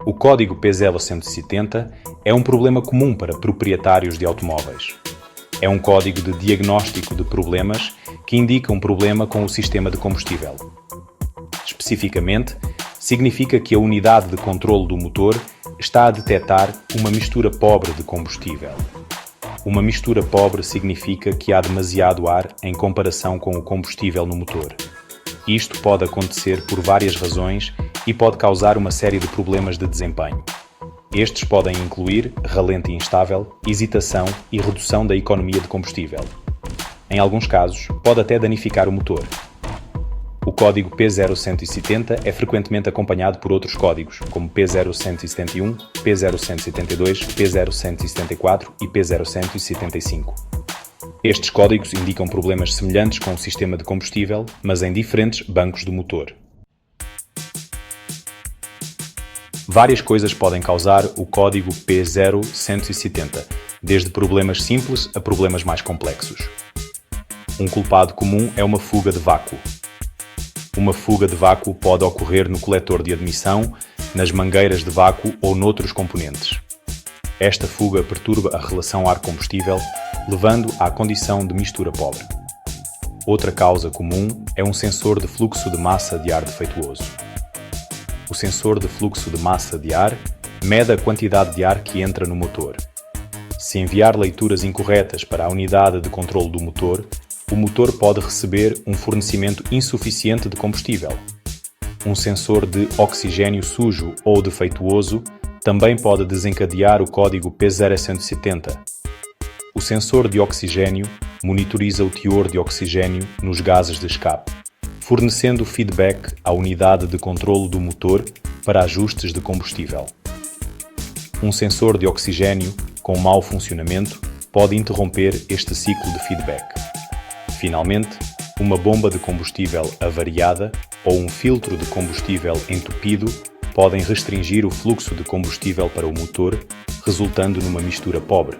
O código P0170 é um problema comum para proprietários de automóveis. É um código de diagnóstico de problemas que indica um problema com o sistema de combustível. Especificamente, significa que a unidade de controlo do motor está a detectar uma mistura pobre de combustível. Uma mistura pobre significa que há demasiado ar em comparação com o combustível no motor. Isto pode acontecer por várias razões e pode causar uma série de problemas de desempenho. Estes podem incluir ralente instável, hesitação e redução da economia de combustível. Em alguns casos, pode até danificar o motor. O código P0170 é frequentemente acompanhado por outros códigos, como P0171, P0172, P0174 e P0175. Estes códigos indicam problemas semelhantes com o sistema de combustível, mas em diferentes bancos do motor. Várias coisas podem causar o código P0170, desde problemas simples a problemas mais complexos. Um culpado comum é uma fuga de vácuo. Uma fuga de vácuo pode ocorrer no coletor de admissão, nas mangueiras de vácuo ou noutros componentes. Esta fuga perturba a relação ar-combustível, levando à condição de mistura pobre. Outra causa comum é um sensor de fluxo de massa de ar defeituoso. O sensor de fluxo de massa de ar mede a quantidade de ar que entra no motor. Se enviar leituras incorretas para a unidade de controlo do motor, o motor pode receber um fornecimento insuficiente de combustível. Um sensor de oxigênio sujo ou defeituoso também pode desencadear o código P0170. O sensor de oxigênio monitoriza o teor de oxigênio nos gases de escape, fornecendo feedback à unidade de controlo do motor para ajustes de combustível. Um sensor de oxigênio com mau funcionamento pode interromper este ciclo de feedback. Finalmente, uma bomba de combustível avariada ou um filtro de combustível entupido podem restringir o fluxo de combustível para o motor, resultando numa mistura pobre.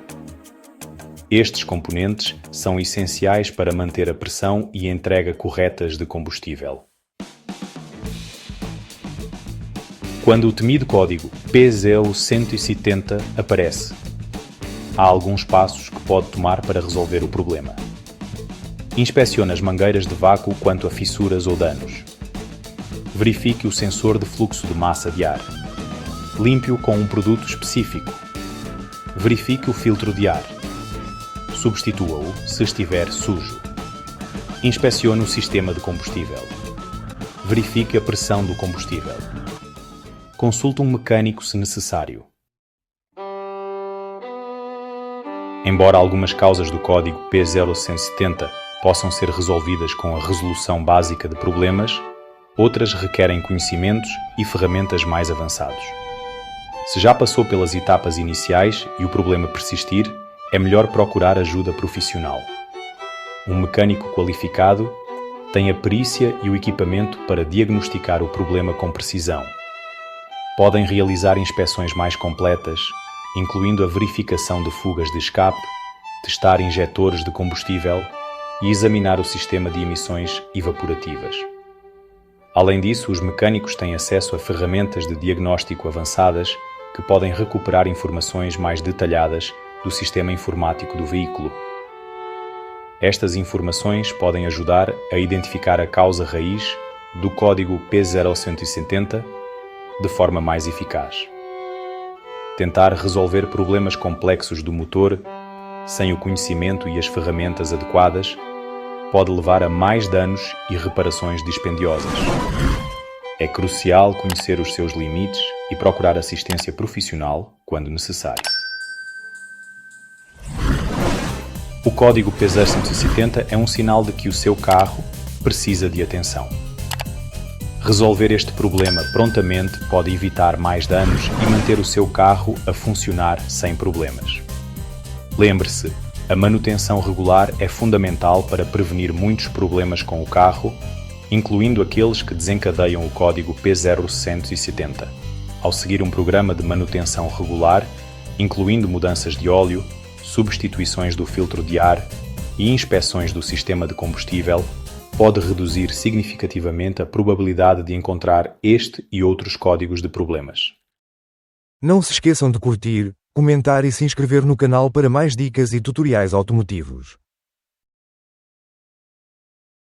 Estes componentes são essenciais para manter a pressão e entrega corretas de combustível. Quando o temido código P0170 aparece, há alguns passos que pode tomar para resolver o problema. Inspecione as mangueiras de vácuo quanto a fissuras ou danos. Verifique o sensor de fluxo de massa de ar. Limpe-o com um produto específico. Verifique o filtro de ar. Substitua-o se estiver sujo. Inspecione o sistema de combustível. Verifique a pressão do combustível. Consulte um mecânico se necessário. Embora algumas causas do código P0170 possam ser resolvidas com a resolução básica de problemas, outras requerem conhecimentos e ferramentas mais avançados. Se já passou pelas etapas iniciais e o problema persistir, é melhor procurar ajuda profissional. Um mecânico qualificado tem a perícia e o equipamento para diagnosticar o problema com precisão. Podem realizar inspeções mais completas, incluindo a verificação de fugas de escape, testar injetores de combustível e examinar o sistema de emissões evaporativas. Além disso, os mecânicos têm acesso a ferramentas de diagnóstico avançadas que podem recuperar informações mais detalhadas do sistema informático do veículo. Estas informações podem ajudar a identificar a causa raiz do código P0170 de forma mais eficaz. Tentar resolver problemas complexos do motor sem o conhecimento e as ferramentas adequadas pode levar a mais danos e reparações dispendiosas. É crucial conhecer os seus limites e procurar assistência profissional quando necessário. O código P0170 é um sinal de que o seu carro precisa de atenção. Resolver este problema prontamente pode evitar mais danos e manter o seu carro a funcionar sem problemas. Lembre-se, a manutenção regular é fundamental para prevenir muitos problemas com o carro, incluindo aqueles que desencadeiam o código P0170. Ao seguir um programa de manutenção regular, incluindo mudanças de óleo, substituições do filtro de ar e inspeções do sistema de combustível, pode reduzir significativamente a probabilidade de encontrar este e outros códigos de problemas. Não se esqueçam de curtir, comentar e se inscrever no canal para mais dicas e tutoriais automotivos.